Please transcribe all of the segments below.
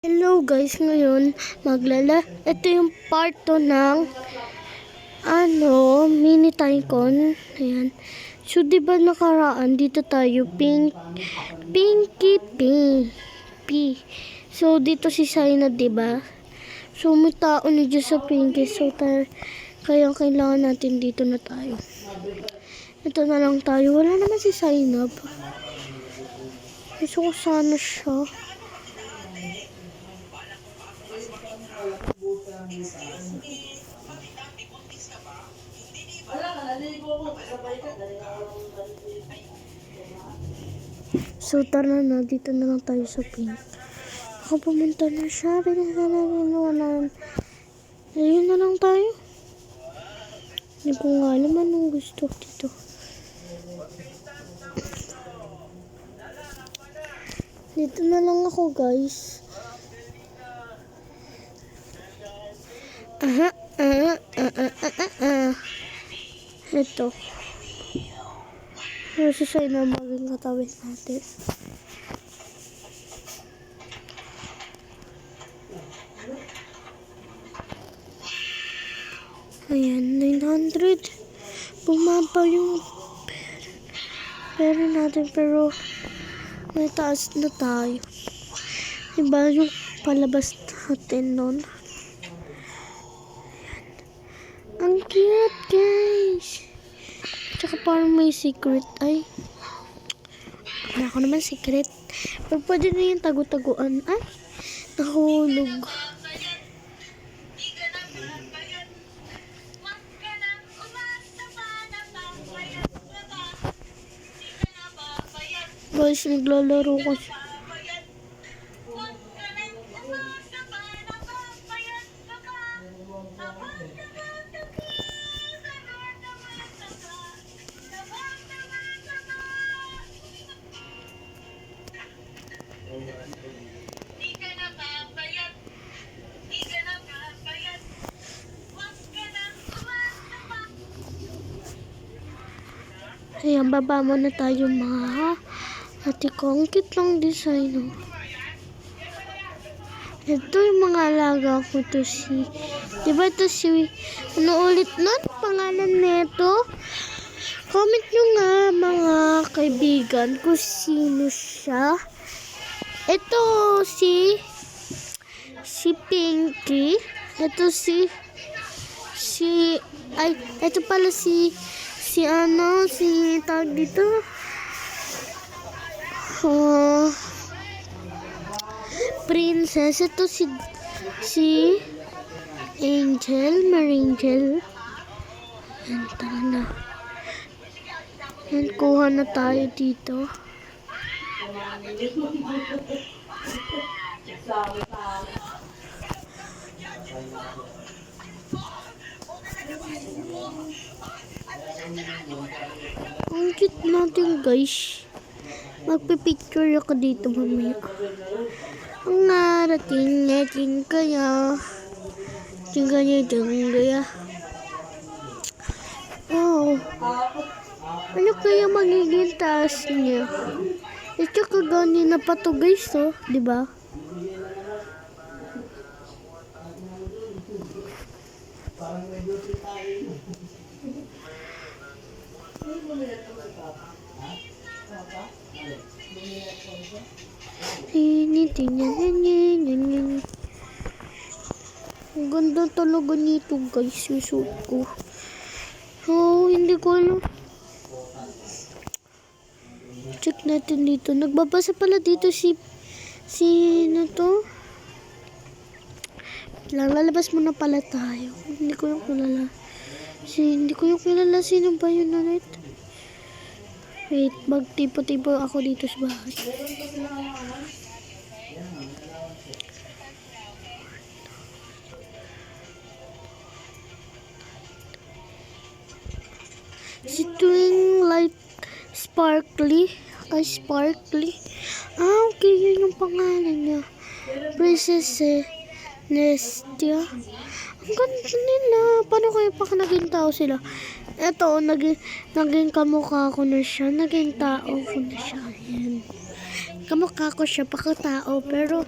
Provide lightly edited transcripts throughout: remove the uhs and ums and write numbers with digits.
Hello guys, ngayon ito yung part 2 ng mini Tycoon. Ayan. So diba nakaraan dito tayo Pinky P. So dito si Saina, diba? So may tao na dyan sa Pinky. So kaya kailangan natin dito na tayo. Ito na lang tayo. Wala naman si Saina. Gusto ko sana siya. So tara na, dito na lang tayo sa Pink. Ako pumunta na siya. Ayun na lang tayo. Hindi ko nga alam anong gusto dito. Dito na lang ako, guys. Ito. Masasay na maging katawin natin. Ayan, 900. Bumaba yung pera natin, pero may taas na tayo. Diba yung palabas natin nun? Ang cute, guys. Tsaka parang may secret. Ay, wala ko naman secret. Pero pwede na yung tagu-taguan. Ay, nahulog. Guys, naglalaro ko siya. Ayan, baba muna tayo mga ate ko. Ang cute lang design, oh. Ito yung mga alaga ko to si... Diba ito si... Ano ulit nun? Pangalan nito? Comment nyo nga mga kaibigan kung sino siya. Ito si Pinky. Ito si ito pala si tawag dito. Princess. Ito si Marangel. Yan, tara na. Yan, kuha na tayo dito. Ang cute natin, guys. Magpipicture ako dito mamaya. Ang narating natin kaya. Tingaya. Oh. Ano kaya magiging taas niya? Ito kagani na pa to, guys, oh. Diba? Ang ganda talaga nito, guys, yung suit ko. Oh, hindi ko alam. Check natin dito. Nagbabasa pala dito si ano to? Lalabas muna pala tayo. Hindi ko yung kilala. Sino ba yun ulit? Wait, magtipo-tipo ako dito sa bahay. Si Twin Light Sparkly. Okay, yun yung pangalan niya. Princess Nestia. Ang ganda nila. Paano kaya pa naging tao sila? Eto, naging kamukha ko na siya. Naging tao ko na siya. Ayan. Kamukha ko siya, pakatao. Pero,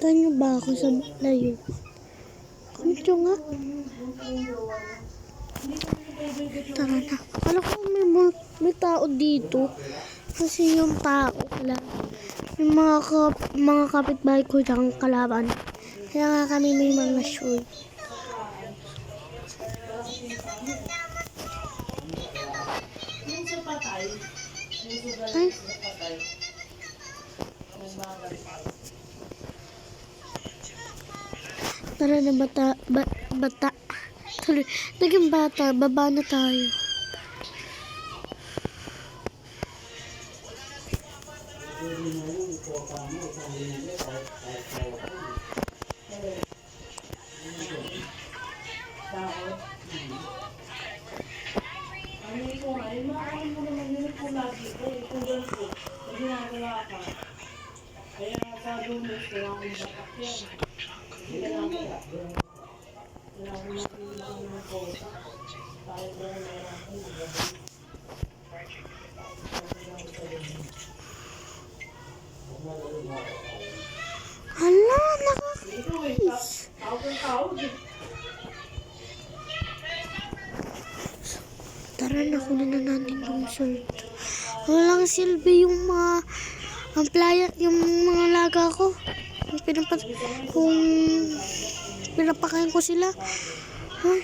Kita niyo ba ako sa layo? Comment nyo nga. Tara na. Alam ko may tao dito. Kasi yung tao wala. Yung mga kapitbahay ko dyan kalaban. Kaya nga kami may mga show. Ay. Tara na bata. Tuloy. Naging bata. Baba na tayo. Hala, nakakais. Tara na, kunin na natin yung shirt. Walang silbi yung mga ang playa, yung mga laga ko. Kung pinapakain ko sila. Ha?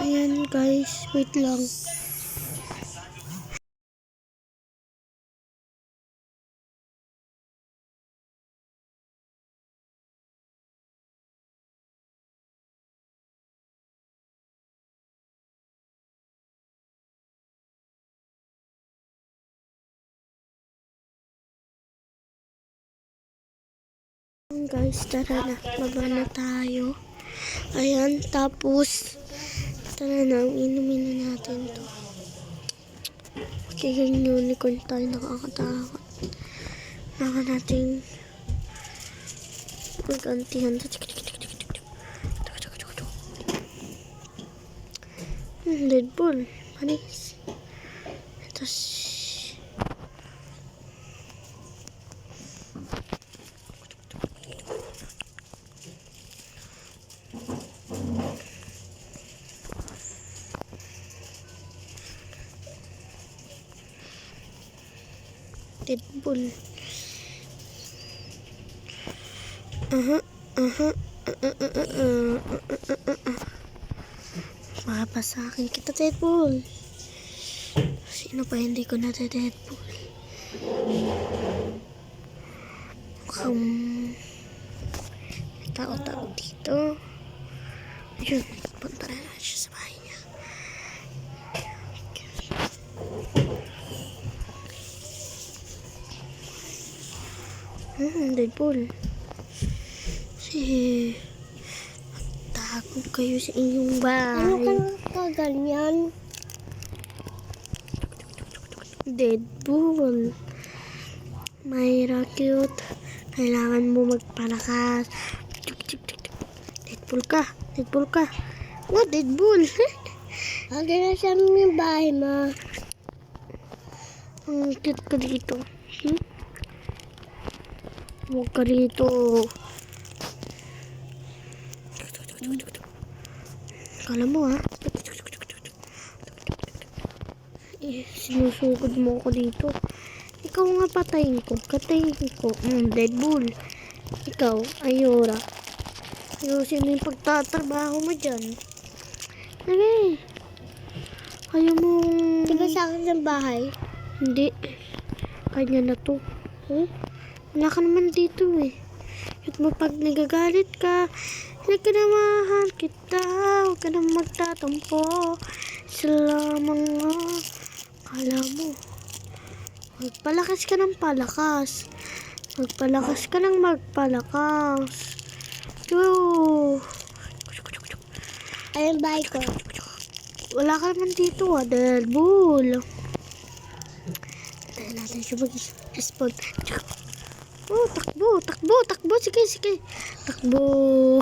Ayan guys, wait lang. Guys, tara na. Baba na tayo. Ayan, tapos tara na, inumin na natin to. Kaya yung unicorn tayo, nakakatakot. Baka natin magantihan. Deadpool. Panis. Tapos Deadpool. Mapasakin kita, Deadpool. Sino pa hindi ko na Deadpool? May tao-tao dito. Ayun, punta na natin siya sa bahay niya. Deadpool. Tago kayo sa inyong bahay. Ano ka ganyan? Deadpool. Mayra cute. Kailangan mo magpalakas. Deadpool ka. Deadpool ka. Oh, Deadpool. Agad na sa aming bahay, ma. Ang cute ka dito. Huwag ka rito. Kala mo, ha? Sinusugod mo ako dito. Ikaw nga patayin ko. Katayin ko. Deadpool. Ikaw, Ayora. Ayusin mo yung pagtatrabaho mo dyan. Sige. Ayaw mo... Diba sa akin ng bahay? Hindi. Kanya na to. Wala ka naman dito eh. At mo pag nagagalit ka, hindi ka na mahal kita. Huwag ka na magtatampo. Sila mga kala mo. Magpalakas ka ng palakas. Magpalakas ka ng magpalakas. Ayun bahay ko. Wala ka naman dito Deadpool. Tayo natin siya mag-spawn. Oh, takbo. Sige. Takbo.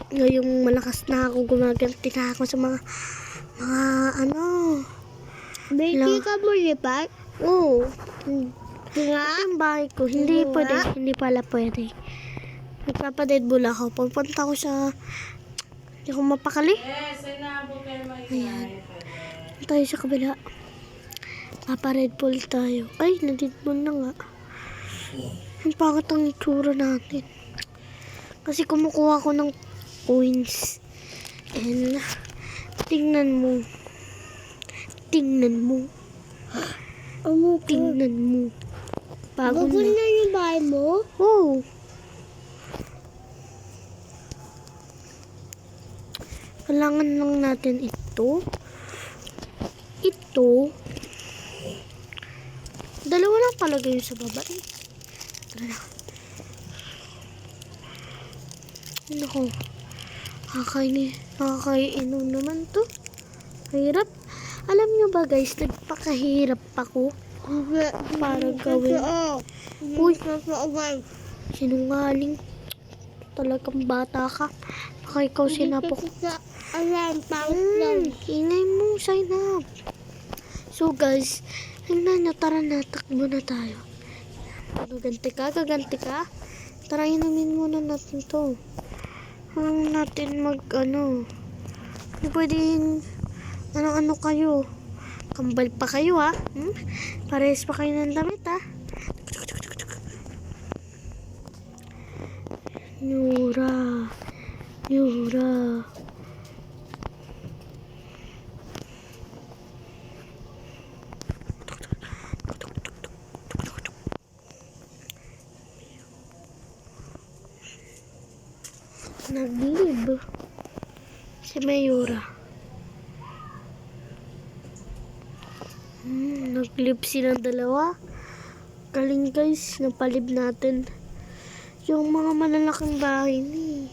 Ngayong malakas na ako, gumaganti na ako sa mga ano. Baby ka mo lipat? Oo. Nga? Ito yung bahay ko. Hindi Nga? pwede. Hindi pala pwede. Nagpapa-deadball ako. Pupunta ko sa... Hindi ako mapakali. Ayan. Tayo sa kabila. Papa-redball tayo. Ay, na-deadball na nga. Ang pangat ang itsura natin. Kasi kumukuha ko ng coins. And, tingnan mo. Tingnan mo. Ano Tingnan mo. Bago Bagol na. na yung bahay mo? Oh. Kailangan lang natin ito. Ito. Dalawa lang palagay yung sa baba eh. Tara na. Naku. Nakakainom naman to. Hirap. Alam nyo ba guys, nagpakahirap ako para gawin. Uy, sinungaling. Talagang bata ka. Baka ikaw sinapok. Ingay mo, sign up. So guys, tingnan nyo, tara na, takbo na tayo. Gaganti ka. Tara, inumin muna natin to. Hanggang natin hindi pwedeng, ano kayo. Kambal pa kayo ha. Parehas pa kayo ng damit ha. Yura. Naglib si Mayura. Naglib silang dalawa. Galing guys, napalib natin yung mga malalaking bahay ni.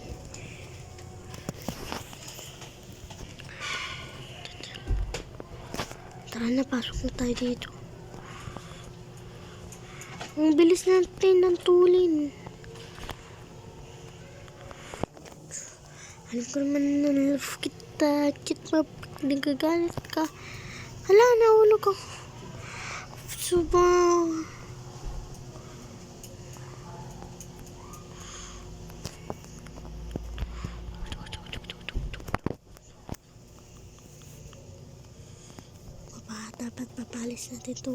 Tara na, pasok na tayo dito. Ang bilis natin ng tulin. Alam ko naman na love kita. Nagagalit ka. Hala, nahulog ako. Subang. Dapat papalis natin ito.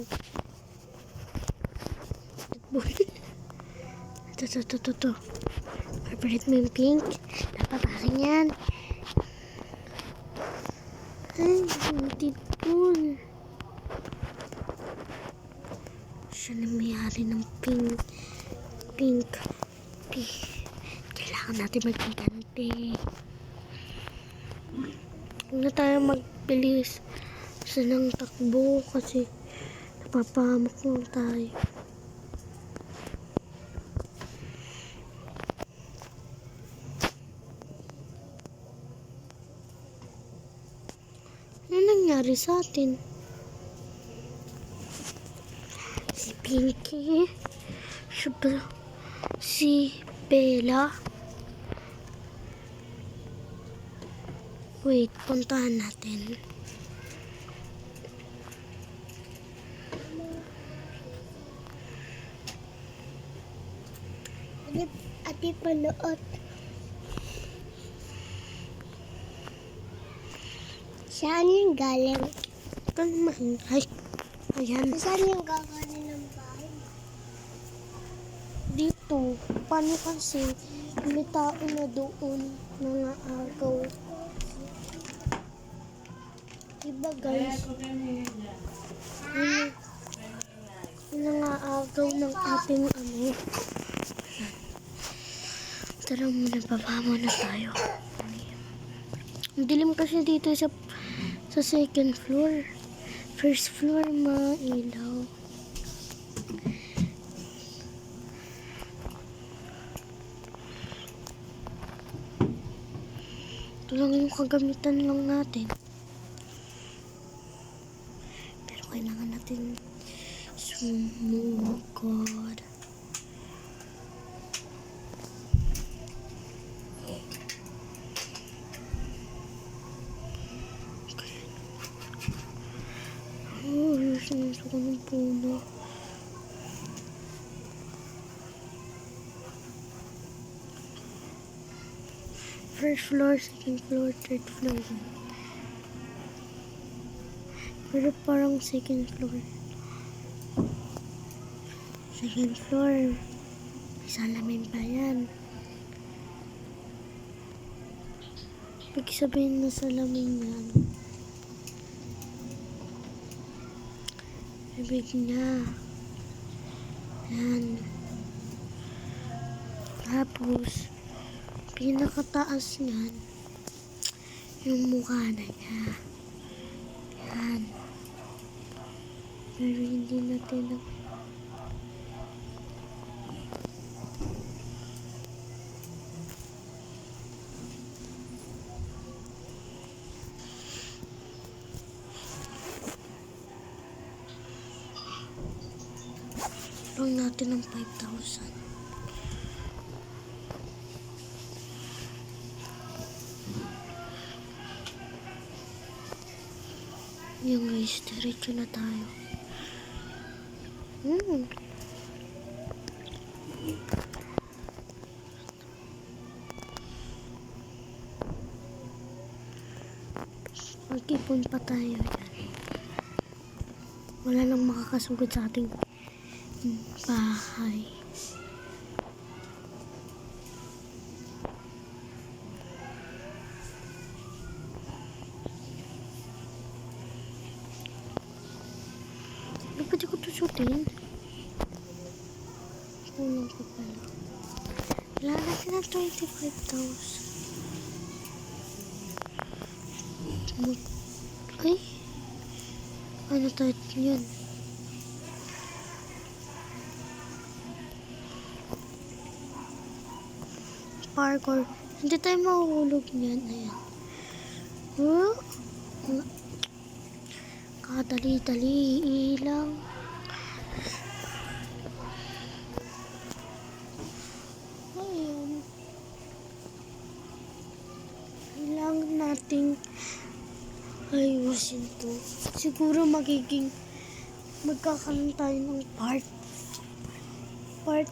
Ito. Favorite mo yung pink. Dapat akin yan. Ay, Deadpool. Siya na may-ari ng pink. Kailangan natin magpigante. Huwag na tayo magbilis sa nang takbo kasi napapahamak lang tayo. Ano nangyari sa atin? Si Pinky, si Bella. Wait, puntahan natin. Ati panood. Saan yung galing? Kalmahin. Ay, ayan. Saan yung gagaling ng bahay? Dito. Paano kasi? May tao na doon. Mga agaw. Diba guys? Nangaagaw ng ating ano. Tara muna, baba muna tayo. Ang dilim kasi dito sa second floor. First floor, mailaw. Ito lang yung kagamitan lang natin. Pero kailangan natin sumugod. Sinusok ng puno. First floor, second floor, third floor. Pero parang second floor. Second floor. May salamin pa yan. Pag sabihin na salamin yan, ibig niya. Yan. Tapos, pinakataas niyan, yung mukha na niya. Yan. Pero hindi natin na... Lang natin ng 5,000. Yung guys, diretso na tayo. Mag-ipon pa tayo yan. Wala nang makakasugod sa ating bahay. Pwede ko ito suotin. Kulang ko pala. Wala natin ng 25,000. Ay! Ano tayo yun? Parkour. Hindi tayo mahuhulog niyan. Ayan. Kadali-dali ilang. Ayan. Kailangan nating ayusin to. Siguro magkakaroon tayo ng part 5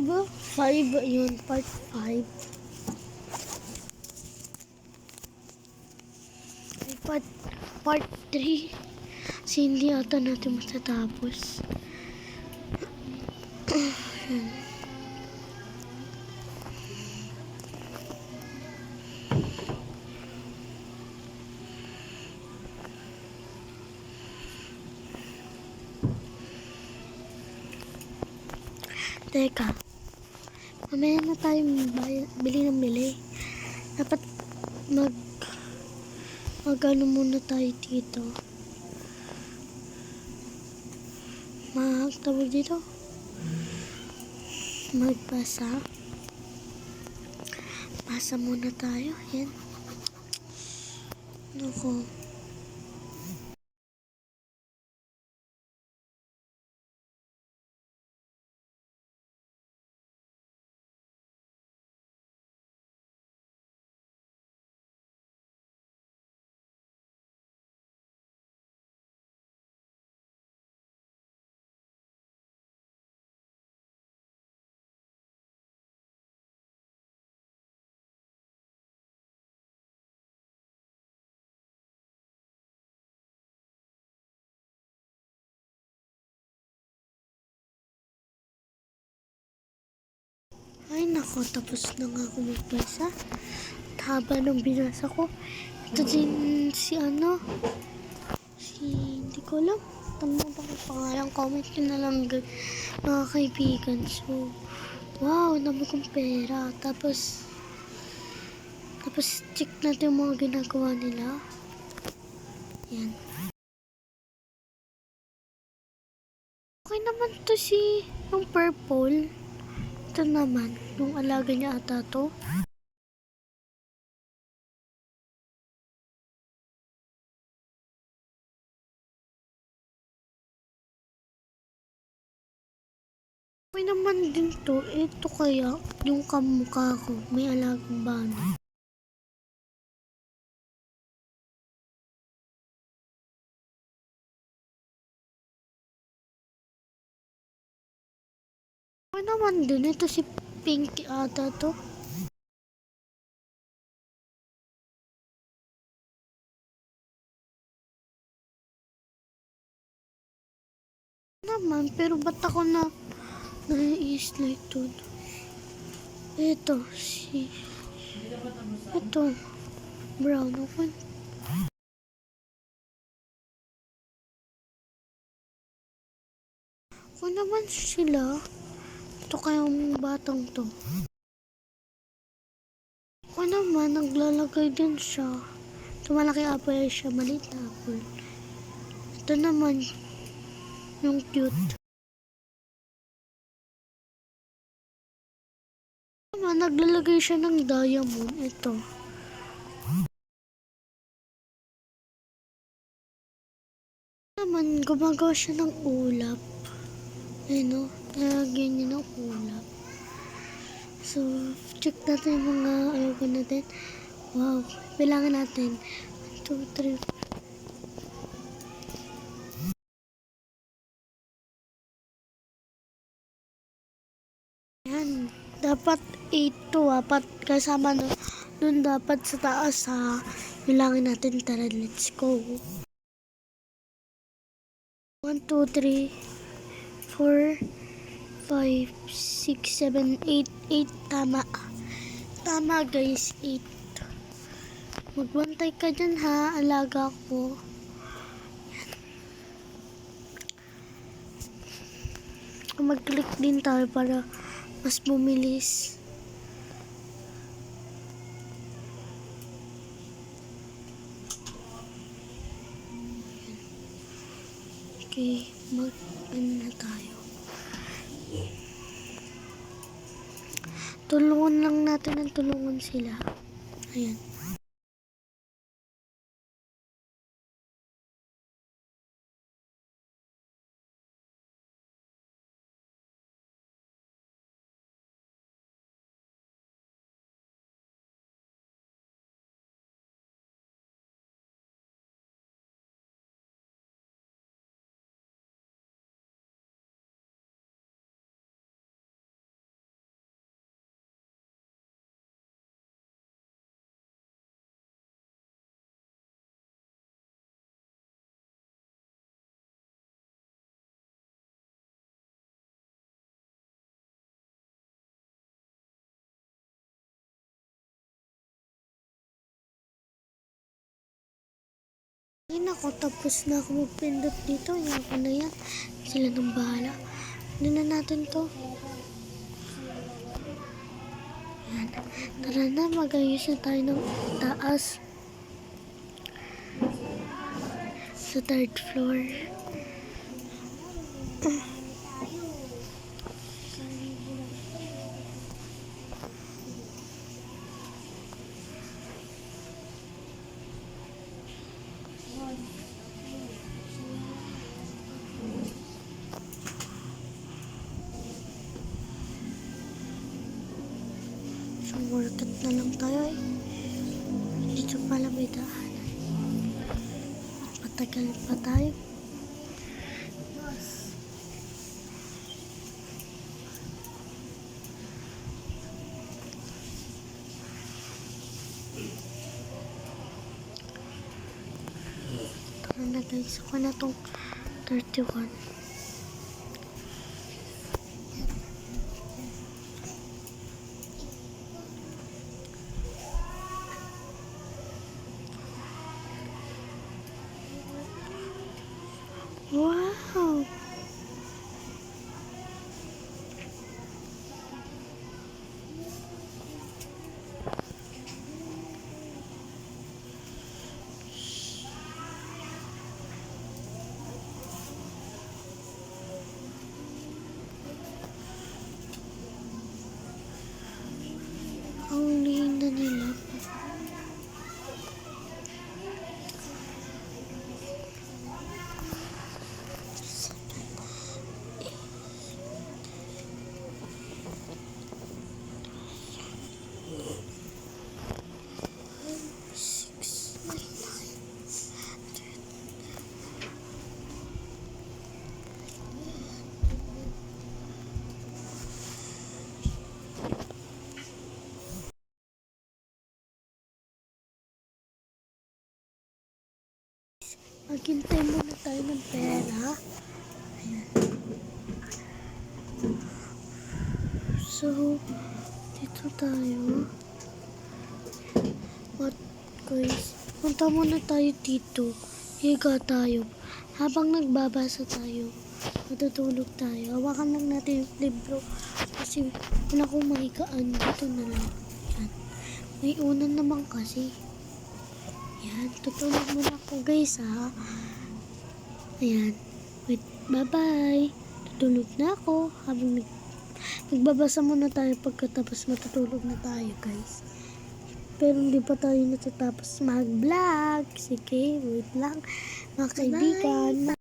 ba? 5 yun, part 5. Part 3. Kasi hindi ata natin matatapos. Ayan. Teka. Mamaya na tayo bili ng bili. Dapat mag-ano muna tayo dito. Tawag dito. Magpasa. Pasa muna tayo. Yan. Naku. Ay nako, tapos na nga ako magbasa. Haba ng binasa ko. Ito din hindi ko alam. Tama ba ang pangalan? Comment nyo na lang mga kaibigan. So, wow, naman kong pera. Tapos check natin yung mga ginagawa nila. Yan. Okay naman to yung purple. Ito naman, yung alaga niya ata to. Okay naman din to. Ito kaya, yung kamukha ko, may alagang bana. naman din? Ito si Pinky ata to. Naman, pero ba't ako na nai-slide to? Ito, ito, brown ako. Ako naman sila. Ito kayong batang to. Ako naman, naglalagay din siya. Ito malaki apple siya, maliit na apple. Ito naman, yung cute. Naman, naglalagay siya ng diamond. Ito. Naman, gumagawa siya ng ulap. Ayun o, nalagyan niya ng ulap. So, check natin yung mga ayoko natin. Wow, bilangan natin. 1, 2, 3. Yan, dapat 8 to kasama dun dapat sa taas ha. Bilangin natin, tara, let's go. 1, 2, 3, 4, 5, 6, 7, 8. 8, tama. Tama guys, 8. Magbantay ka dyan ha, alaga ko. Mag-click din tayo para mas bumilis. Okay, mag-ano na tayo. Tulungan lang natin ang tulungan sila. Ayan. Ayun ako, tapos na ako magpindot dito. Ayan ko na yan. Sila nang bahala. Ano na natin to? Ayan. Tara na, mag-ayos na tayo ng taas. Sa 3rd floor. So, workout na lang tayo eh. Dito pala may daanan. Matagal pa tayo. Tara na guys, ako na tong 31. Wow! Ang linda nila. Maghintay muna tayo ng pera. Ayan. So, dito tayo. What, guys? Punta muna tayo dito. Higa tayo. Habang nagbabasa tayo, matutulog tayo. Hawakan lang natin yung libro. Kasi wala akong mahigaan. Dito na lang. Yan. May unan naman kasi. Yan. Tutulog muna ako guys ha. Ayan. Wait. Bye-bye. Tutulog na ako. Habang nagbabasa muna tayo pagkatapos matutulog na tayo guys. Pero hindi pa tayo natatapos mag-vlog. Sige, wait lang. Mga kaibigan.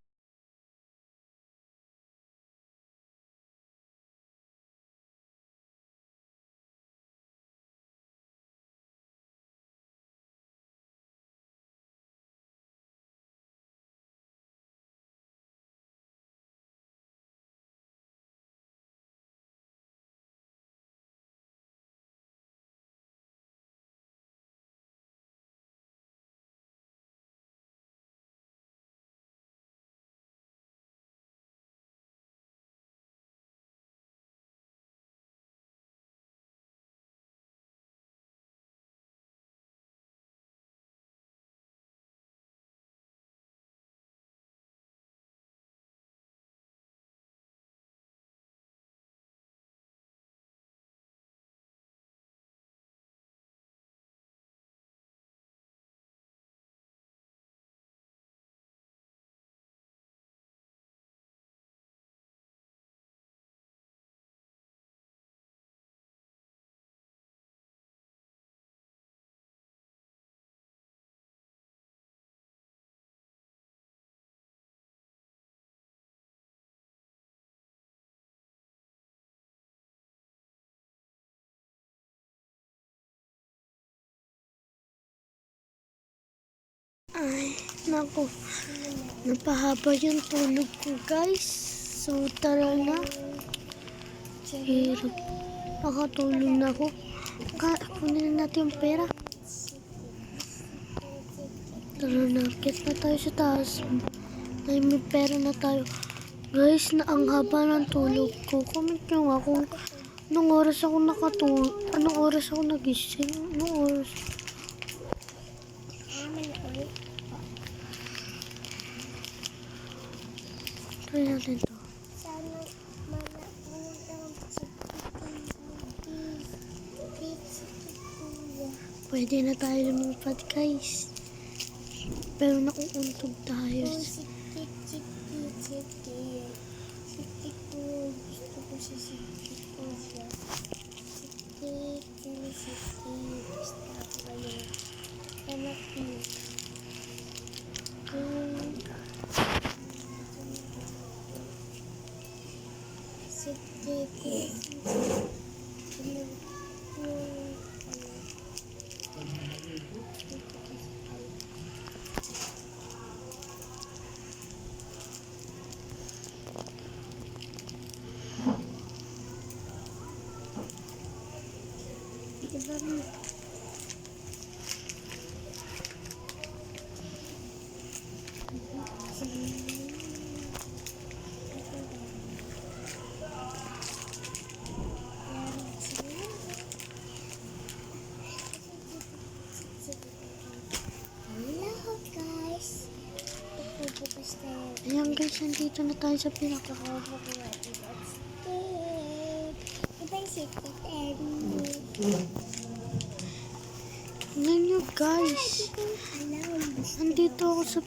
Ay, naku. Napahaba yung tulog ko, guys. So, tara na. Hirap. Nakatulog na ako. Kunin na natin yung pera. Tara na. Akit na tayo sa taas. Ay, may pera na tayo. Guys, na ang haba ng tulog ko. Comment nyo nga kung anong oras ako nakatulog. Anong oras ako nagising. Anong oras. Try natin to. Sana Pwede na tayo lumipad guys. Pero nauuntog tayo. Gusto ko si Siki po siya. Siki. Gusto ko kayo. Anak niyo. Siki. Hello guys. Bukas tayo. Ayan guys, nandito na tayo sa pinaka. Tingnan nyo guys. Nandito ako sa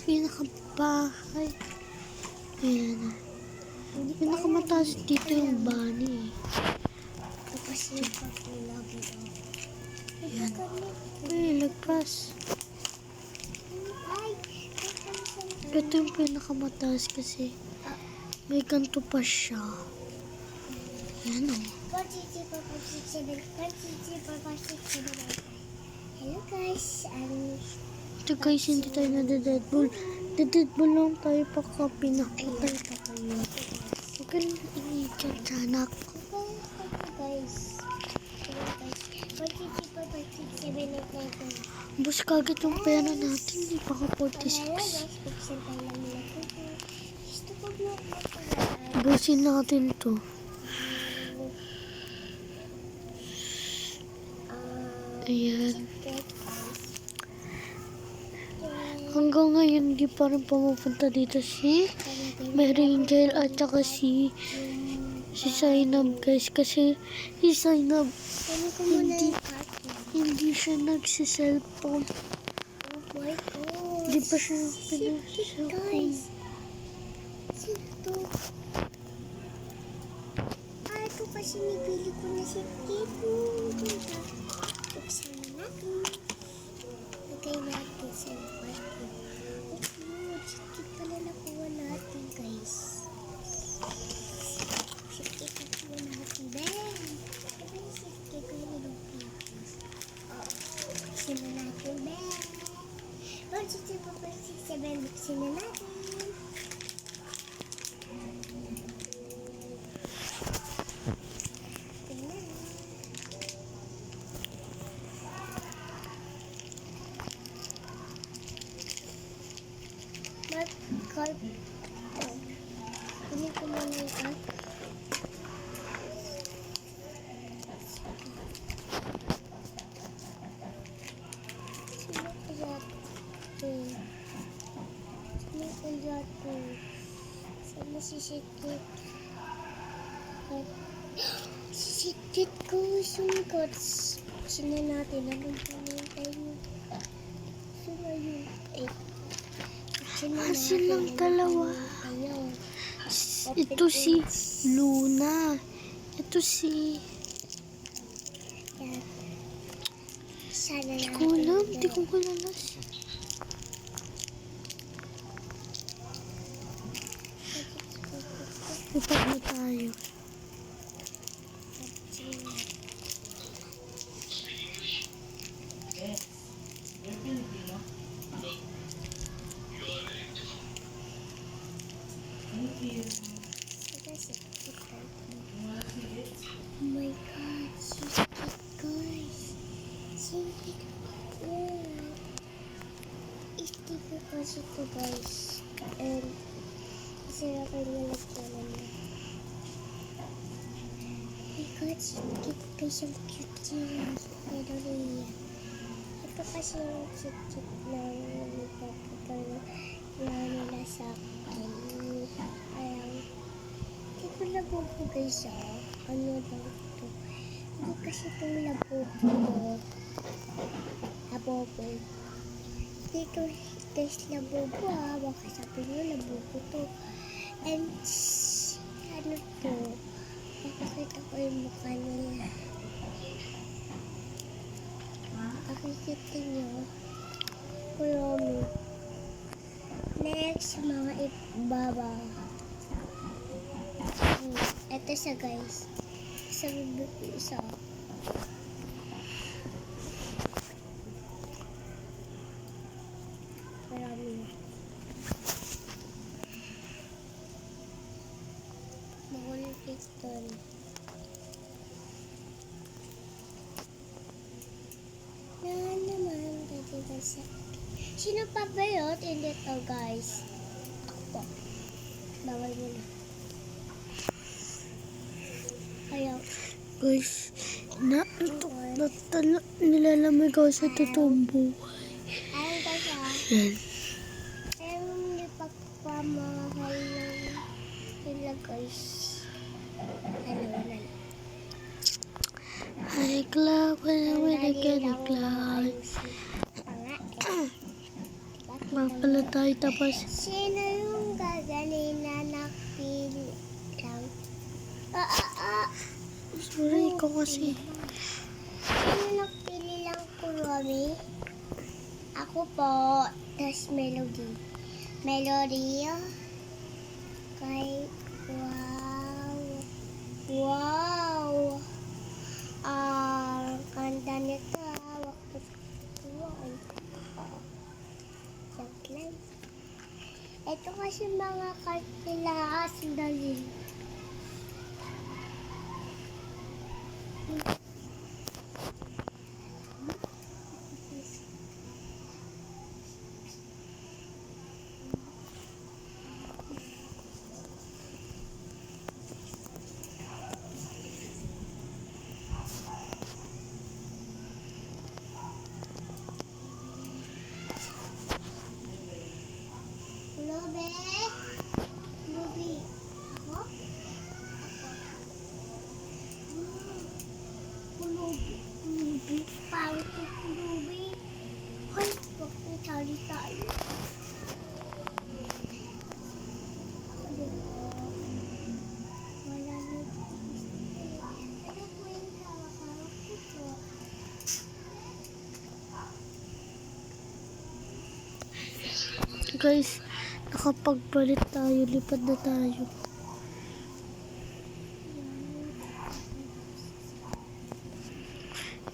pinakabahay. Ayan. Pinakamataas dito yung bunny. Tapos yung pag-ilog ito. Ayan. Uy, lagpas. Ito yung pinakamataas kasi may ganito pa siya. Ayan o. 1, 2, 3, 4, 5, 6, 7. 1, 2, 3, 4, 5, 6, 7, 8. Hello guys. Ito guys, hindi tayo nade-deadpool. Deadpool lang tayo pagka pinakatay pa kayo. Huwag ka lang iniikat, anak. Guys. 1, 2, 3, 4, 5, 6, 7, 8, 9, 10. Bus kagad yung pera natin. Di pa ka 46. Buksan tayo lang nila ito. Gusto ko mo. Busin natin to. Ayan. Hanggang ngayon, di pa rin pumupunta dito si Mary Angel at saka si Zainab, guys. Kasi si Zainab, Ano ko muna yung card? hindi siya nagsiselfone. Oh my God. Di pa siya pinag-cellphone. Guys. Sino to? Ito kasi nibili ko na si Kito. Buksan na natin. Lagay natin sa kwarto. Oh, si Kito pala nakuha natin, guys. Si Kito nakuha natin. Ben! Ben, si Kito yung papers. Buksan na natin, Ben. 1, 2, 3, 4, 5, 6, 7. Buksan na natin. Card. Kunin ko muna yung card. Sino kaya ito? Sino kaya ito? Sino si Sikit? Si Sikit ko sumikot. Sino natin? Anong panintay mo? Sino yun? Silang dalawa. Ito si Luna. Ito si... Sana Hindi ko alam. Hindi ko kilala siya. Lipat na tayo. Oh my God, she's cute, guys. She's cute. Sticker kasi ito, guys. And kasi na kayo nalagyanan na. Oh my God, she's cute, guys. Ang cute niya. Pero niya. Ito kasi yung cute na nagpapagano na nila sa akin. Parang hindi ko labubo, guys, ah. Ano daw ito? Hindi kasi itong labubo. Labubo. Dito, guys, labubo, ah. Baka sabi nyo, labubo to. And, ano to? Makikita ko yung mukha nila. Makikita nyo. Kuromi. Next, mga ibaba. Ito siya, guys. Isa. Marami. Makulit ito. Naman, dati ba sa... Sino pa ba yun? Hindi to, guys. Ako. Bawal mo na. Ayaw. Guys, nilalamig ako sa totoong buhay. Ayaw ka siya. Yan. Ayaw hindi pagpamahal ng sila, guys. Ano na. Hi, Cloud. When I get a cloud. Mapala tayo tapos. Sino yung gagaling na nakpili lang? Sorry ko kasi. Sino nakpili lang, Kuromi? Ako po. Tas Melody. Melody. Kay... Wow! Ang ganda nito. Hawak ko sa kuwan. Saglan. Ito kasi mga card nila. Sandali. guys, nakapagpalit tayo, lipad na tayo.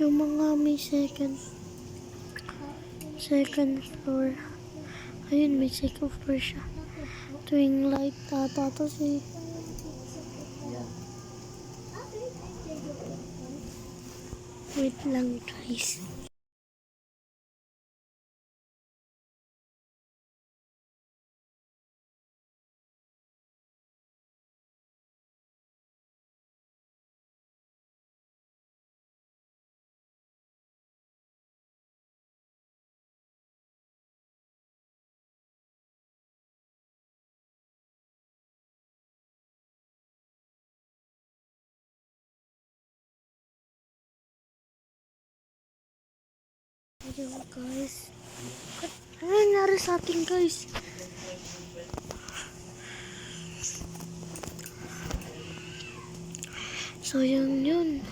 Yung mga may second floor. Ayun, may second floor siya. Tuwing light ata to si. Wait lang guys. Ayun guys. Ano nangyari sa atin guys? So yun.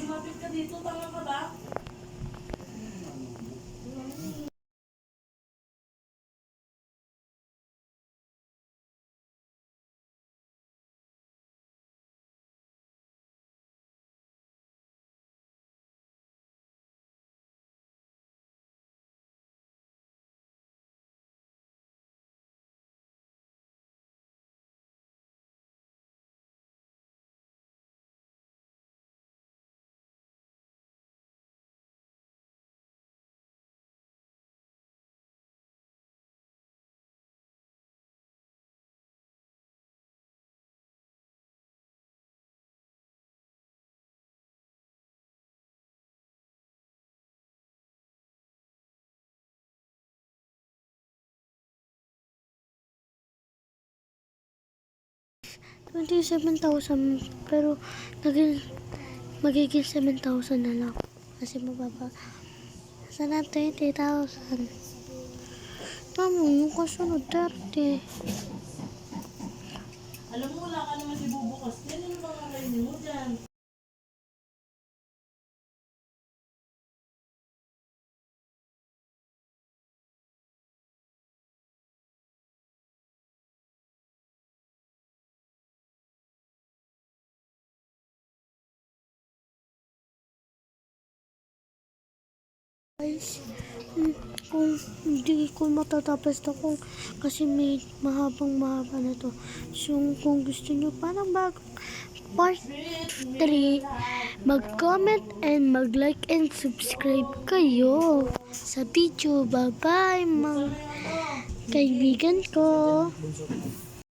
Lumapit ka dito, tama ka ba? $27,000 pero magiging 7,000 na lang kasi mababa. Sana 20,000. Mamo, yung kasunod 30. Alam mo, wala ka naman ibubukas. Yan yung mga kainin mo dyan. Guys, kung hindi ko matatapos to kasi may mahaba na to. So, kung gusto nyo parang bagong part 3, mag-comment and mag-like and subscribe kayo sa video. Bye-bye, mga kaibigan ko.